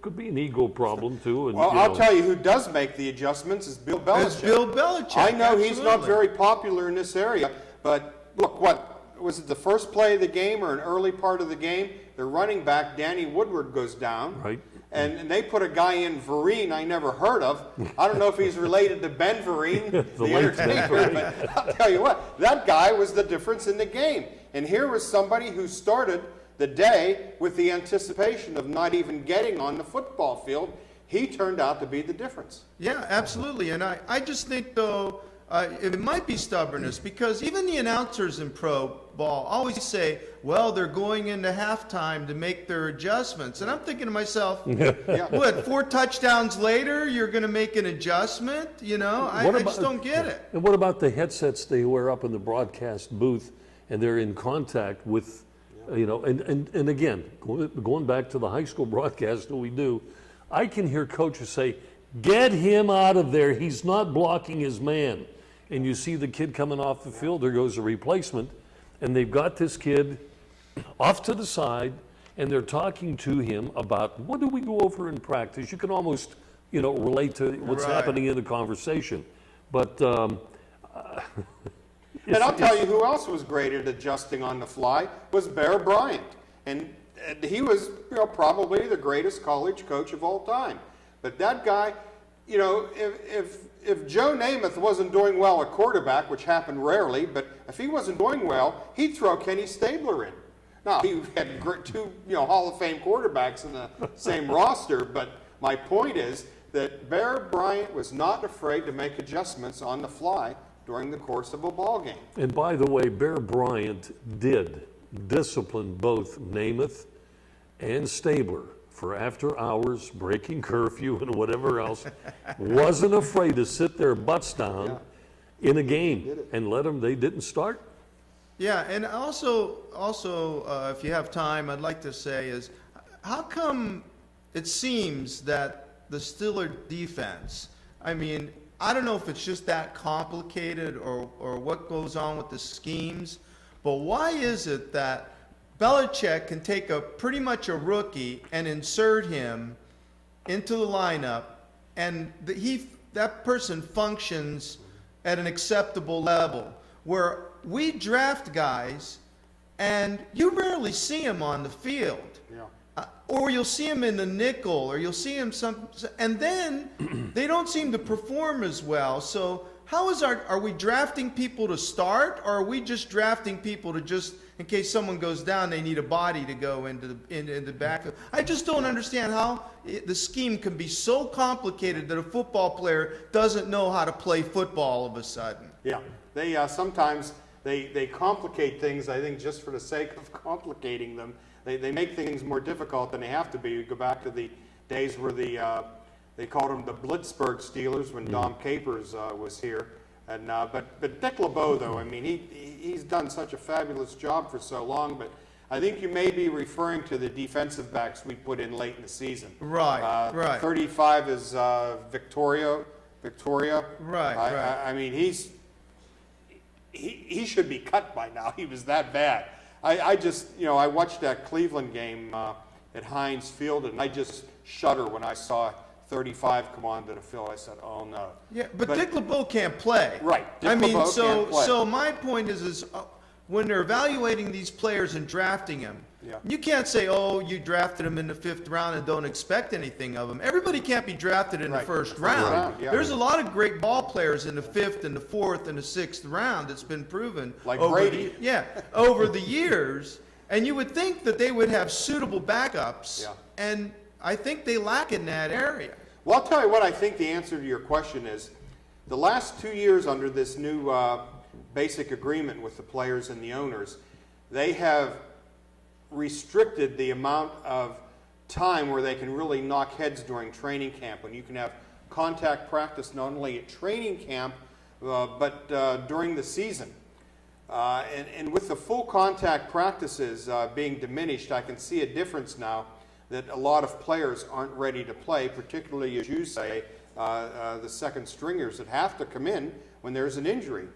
could be an ego problem too. And, I'll tell you who does make the adjustments is Bill Belichick. It's Bill Belichick. I know he's not very popular in this area, but look, was it the first play of the game or an early part of the game? Their running back, Danny Woodward, goes down. Right. And they put a guy in, Vereen, I never heard of. I don't know if he's related to Ben Vereen, the entertainer, but I'll tell you what, that guy was the difference in the game. And here was somebody who started the day with the anticipation of not even getting on the football field. He turned out to be the difference. Yeah, absolutely. And I just think, though, it might be stubbornness, because even the announcers in pro ball always say, well, they're going into halftime to make their adjustments. And I'm thinking to myself, what, 4 touchdowns later, you're going to make an adjustment? I just don't get it. And what about the headsets they wear up in the broadcast booth, and they're in contact with, and again, going back to the high school broadcast that we do, I can hear coaches say, get him out of there. He's not blocking his man. And you see the kid coming off the field, there goes a replacement, and they've got this kid off to the side, and they're talking to him about, what do we go over in practice? You can almost, relate to what's happening in the conversation. But and I'll tell you who else was great at adjusting on the fly was Bear Bryant. And he was, probably the greatest college coach of all time. But that guy, if Joe Namath wasn't doing well at quarterback, which happened rarely, but if he wasn't doing well, he'd throw Kenny Stabler in. Now, he had two, Hall of Fame quarterbacks in the same roster, but my point is that Bear Bryant was not afraid to make adjustments on the fly during the course of a ball game. And by the way, Bear Bryant did discipline both Namath and Stabler for after hours, breaking curfew and whatever else. Wasn't afraid to sit their butts down in a game and let them, they didn't start. Yeah, and also, if you have time, I'd like to say is, how come it seems that the Steeler defense, I don't know if it's just that complicated or what goes on with the schemes, but why is it that Belichick can take pretty much a rookie and insert him into the lineup, and that person functions at an acceptable level, where we draft guys and you rarely see them on the field. Or you'll see him in the nickel, or you'll see him and then they don't seem to perform as well. So are we drafting people to start, or are we just drafting people to just, in case someone goes down, they need a body to go into the backfield? I just don't understand how the scheme can be so complicated that a football player doesn't know how to play football all of a sudden. Yeah, they sometimes they complicate things, I think, just for the sake of complicating them. They make things more difficult than they have to be. You go back to the days where they called them the Blitzburg Steelers when Dom Capers was here. And but Dick LeBeau, though, he's done such a fabulous job for so long. But I think you may be referring to the defensive backs we put in late in the season. Right. 35 is Victoria. Right. He should be cut by now. He was that bad. I just, I watched that Cleveland game at Heinz Field, and I just shudder when I saw 35 come onto the field. I said, oh no. Yeah, but Dick LeBeau can't play. Right. Dick LeBeau can't play. So my point is when they're evaluating these players and drafting them, you can't say, oh, you drafted them in the 5th round and don't expect anything of them. Everybody can't be drafted in the 1st round. There's a lot of great ball players in the 5th and the 4th and the 6th round that's been proven. Like Brady. Over the years. And you would think that they would have suitable backups. Yeah. And I think they lack in that area. Well, I'll tell you what I think the answer to your question is. The last 2 years under this new basic agreement with the players and the owners, they have restricted the amount of time where they can really knock heads during training camp, when you can have contact practice not only at training camp but during the season. And with the full contact practices being diminished, I can see a difference now that a lot of players aren't ready to play, particularly, as you say, the second stringers that have to come in when there's an injury.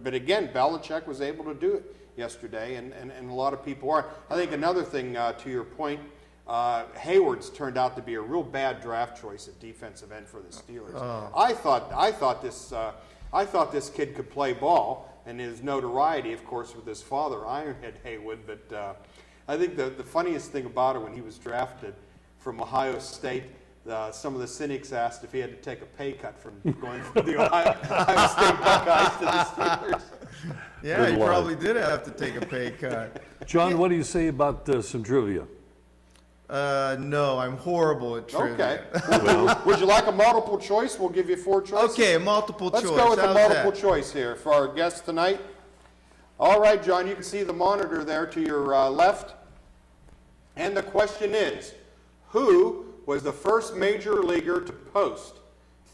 But again, Belichick was able to do it yesterday, and a lot of people are. I think another thing, to your point, Hayward's turned out to be a real bad draft choice at defensive end for the Steelers. I thought this kid could play ball, and his notoriety, of course, with his father, Ironhead Haywood. But I think the funniest thing about it, when he was drafted from Ohio State, some of the cynics asked if he had to take a pay cut from going from the Ohio State Buckeyes to the Steelers. Yeah, he probably did have to take a pay cut. John, what do you say about some trivia? No, I'm horrible at trivia. Okay. Well, would you like a multiple choice? We'll give you 4 choices. Okay, a multiple choice. Let's go with a multiple choice here for our guest tonight. All right, John, you can see the monitor there to your left. And the question is, who was the first major leaguer to post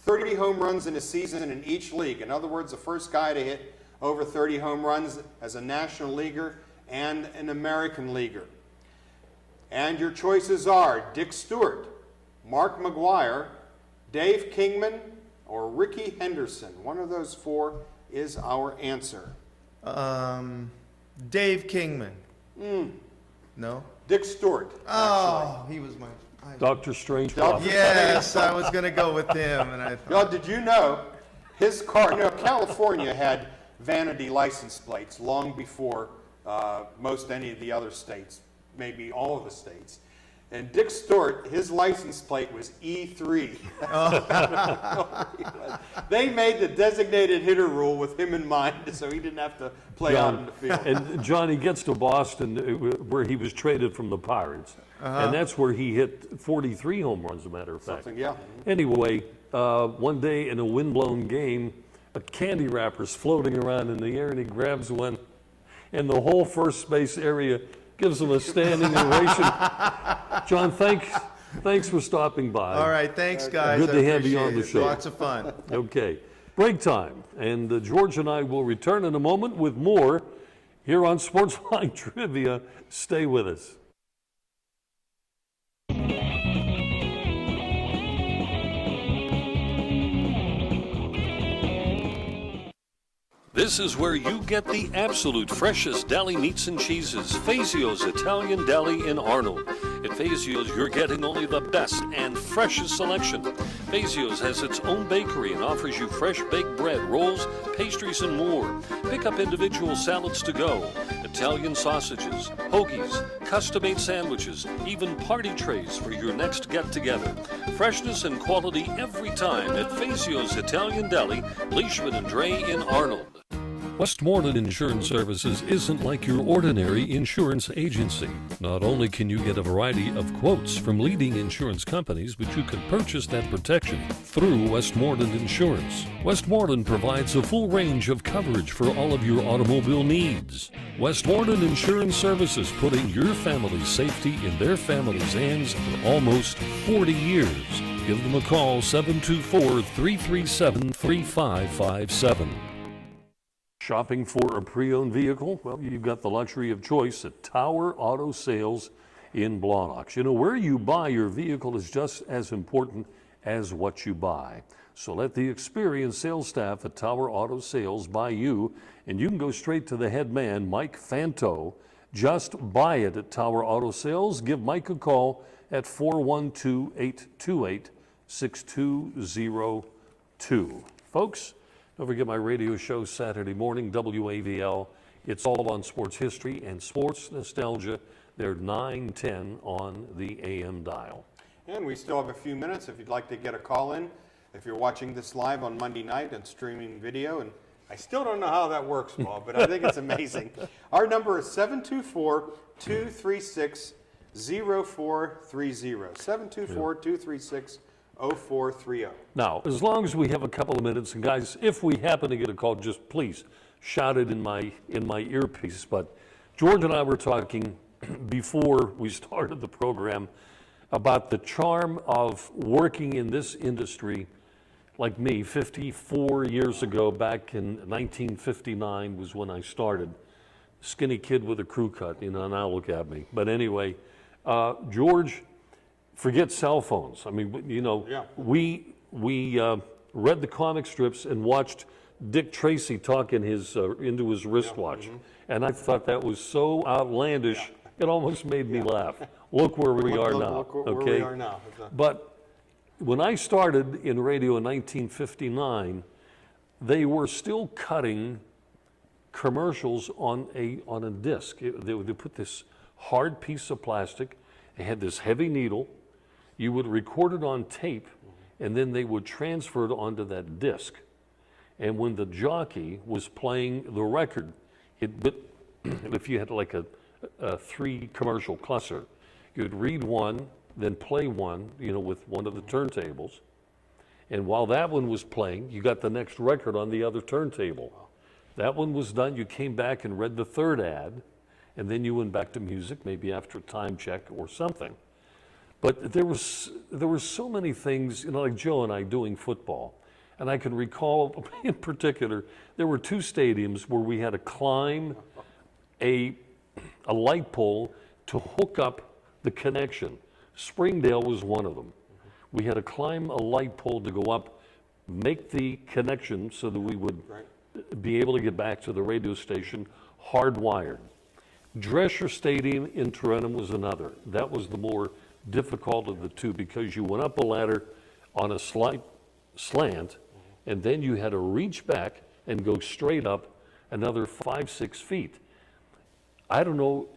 30 home runs in a season in each league? In other words, the first guy to hit over 30 home runs as a National Leaguer and an American Leaguer. And your choices are Dick Stewart, Mark McGuire, Dave Kingman, or Ricky Henderson. One of those four is our answer. Dave Kingman. No? Dick Stewart. Oh, he was my... Dr. Strange. Yes, I was going to go with him. And I Y'all, did you know his car, California had vanity license plates long before most any of the other states, maybe all of the states. And Dick Stewart, his license plate was E3. They made the designated hitter rule with him in mind, so he didn't have to play out in the field. And Johnny gets to Boston, where he was traded from the Pirates. And that's where he hit 43 home runs, as a matter of fact. Yeah. Anyway, one day in a windblown game, a candy wrapper's floating around in the air, and he grabs one, and the whole first base area gives him a standing ovation. John, thanks for stopping by. All right, thanks, guys. Good to have you on the show. Lots of fun. Okay, break time, and George and I will return in a moment with more here on Sportsline Trivia. Stay with us. This is where you get the absolute freshest deli meats and cheeses. Fazio's Italian Deli in Arnold. At Fazio's, you're getting only the best and freshest selection. Fazio's has its own bakery and offers you fresh baked bread, rolls, pastries, and more. Pick up individual salads to go, Italian sausages, hoagies, custom-made sandwiches, even party trays for your next get-together. Freshness and quality every time at Fazio's Italian Deli, Leishman and Dre in Arnold. Westmoreland Insurance Services isn't like your ordinary insurance agency. Not only can you get a variety of quotes from leading insurance companies, but you can purchase that protection through Westmoreland Insurance. Westmoreland provides a full range of coverage for all of your automobile needs. Westmoreland Insurance Services, putting your family's safety in their family's hands for almost 40 years. Give them a call, 724-337-3557. Shopping for a pre-owned vehicle? Well, you've got the luxury of choice at Tower Auto Sales in Blawnox. You know, where you buy your vehicle is just as important as what you buy. So let the experienced sales staff at Tower Auto Sales buy you, and you can go straight to the head man, Mike Fanto. Just buy it at Tower Auto Sales. Give Mike a call at 412-828-6202. Folks, don't forget my radio show Saturday morning, WAVL. It's all on sports history and sports nostalgia. They're 9:10 on the AM dial. And we still have a few minutes if you'd like to get a call in. If you're watching this live on Monday night and streaming video, and I still don't know how that works, Paul, but I think it's amazing. Our number is 724-236-0430. 724-236-0430. Now, as long as we have a couple of minutes, and guys, if we happen to get a call, just please shout it in my earpiece. But George and I were talking before we started the program about the charm of working in this industry. Like me, 54 years ago, back in 1959 was when I started. Skinny kid with a crew cut, now look at me. But anyway, George, forget cell phones. I mean, we read the comic strips and watched Dick Tracy talk into his wristwatch. And I thought that was so outlandish, it almost made me laugh. Look where we are now. Look where we are now. But when I started in radio in 1959, they were still cutting commercials on a disc. They would put this hard piece of plastic. It had this heavy needle. You would record it on tape, and then they would transfer it onto that disc. And when the jockey was playing the record, if you had like a 3 commercial cluster, you'd read one, then play one, with one of the turntables. And while that one was playing, you got the next record on the other turntable. That one was done, you came back and read the third ad, and then you went back to music, maybe after a time check or something. But there were so many things, like Joe and I doing football. And I can recall, in particular, there were 2 stadiums where we had to climb a light pole to hook up the connection. Springdale was one of them. We had to climb a light pole to go up, make the connection so that we would be able to get back to the radio station hardwired. Drescher Stadium in Trenton was another. That was the more difficult of the two because you went up a ladder on a slight slant, and then you had to reach back and go straight up another 5-6 feet. I don't know,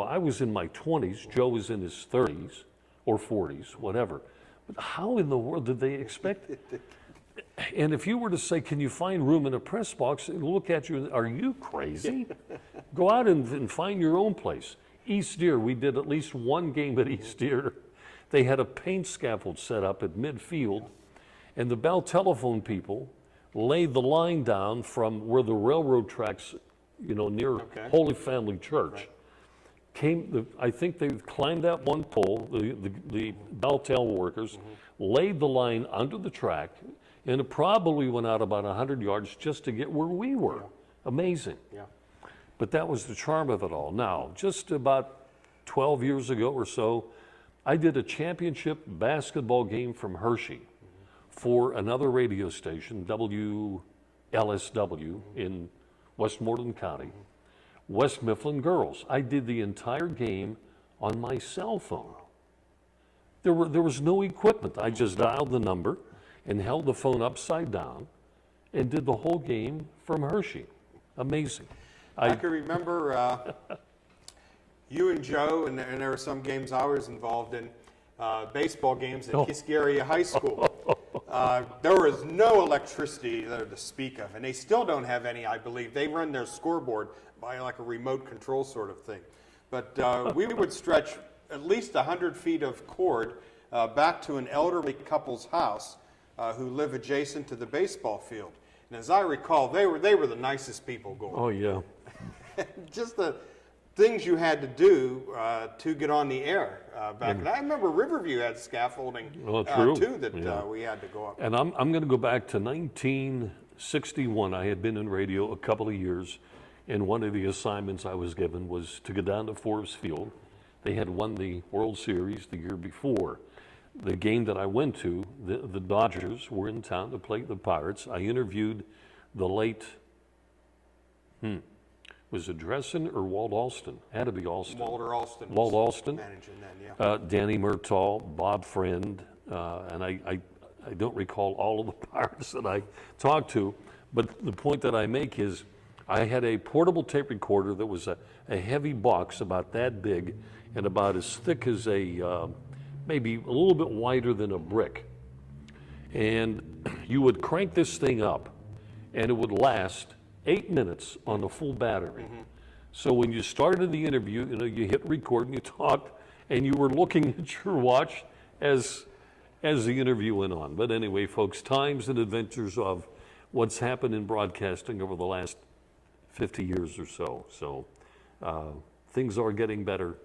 I was in my 20s, Joe was in his 30s or 40s, whatever. But how in the world did they expect it? And if you were to say, can you find room in a press box, and look at you, are you crazy? Go out and find your own place. East Deer, we did at least one game at East Deer. They had a paint scaffold set up at midfield, and the Bell Telephone people laid the line down from where the railroad tracks, near Holy Family Church. I think they climbed that one pole, the Bell Tel workers, laid the line under the track, and it probably went out about 100 yards just to get where we were. Amazing. Yeah. But that was the charm of it all. Now, just about 12 years ago or so, I did a championship basketball game from Hershey for another radio station, WLSW in Westmoreland County, West Mifflin Girls. I did the entire game on my cell phone. There was no equipment. I just dialed the number and held the phone upside down and did the whole game from Hershey. Amazing. I can remember you and Joe, and there were some games I was involved in, baseball games at Kiscaria High School. There was no electricity there to speak of, and they still don't have any, I believe. They run their scoreboard by like a remote control sort of thing. But we would stretch at least 100 feet of cord back to an elderly couple's house who live adjacent to the baseball field. And as I recall, they were the nicest people going. Oh, yeah. Just the things you had to do to get on the air back then. I remember Riverview had scaffolding too that we had to go up. And I'm going to go back to 1961. I had been in radio a couple of years, and one of the assignments I was given was to go down to Forbes Field. They had won the World Series the year before. The game that I went to, the Dodgers were in town to play the Pirates. I interviewed the late, was it Dressen or Walt Alston? Had to be Alston. Walter Alston. Walt Alston. Managing then, yeah. Danny Murtaugh, Bob Friend, and I don't recall all of the Pirates that I talked to, but the point that I make is I had a portable tape recorder that was a heavy box about that big and about as thick as maybe a little bit wider than a brick. And you would crank this thing up and it would last 8 minutes on a full battery. So when you started the interview, you hit record and you talked and you were looking at your watch as the interview went on. But anyway, folks, times and adventures of what's happened in broadcasting over the last 50 years or so. So things are getting better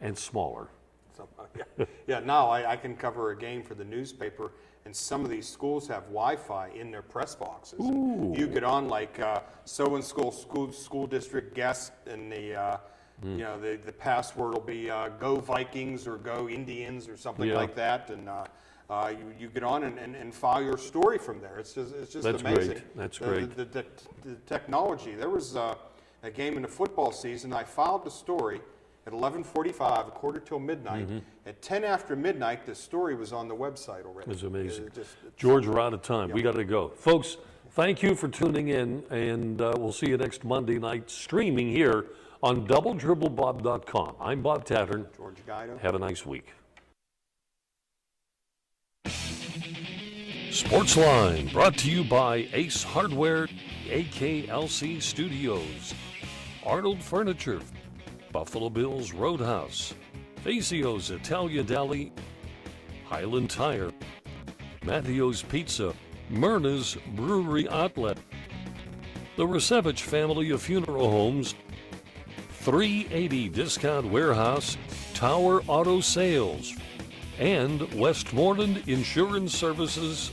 and smaller. Yeah, now I can cover a game for the newspaper, and some of these schools have Wi-Fi in their press boxes. You get on like so-and-so school district guest, and the password will be Go Vikings or Go Indians or something like that, and you get on and file your story from there. It's just That's amazing. Great. That's great. The technology. There was a game in the football season. I filed the story at 11:45, a quarter till midnight. At 10 after midnight, the story was on the website already. It's amazing. George, we're out of time. We got to go. Folks, thank you for tuning in, and we'll see you next Monday night streaming here on DoubleDribbleBob.com. I'm Bob Tattern. George Guido. Have a nice week. Sportsline, brought to you by Ace Hardware, AKLC Studios, Arnold Furniture, Buffalo Bills Roadhouse, Fazio's Italia Deli, Highland Tire, Matteo's Pizza, Myrna's Brewery Outlet, the Resevich family of funeral homes, 380 Discount Warehouse, Tower Auto Sales, and Westmoreland Insurance Services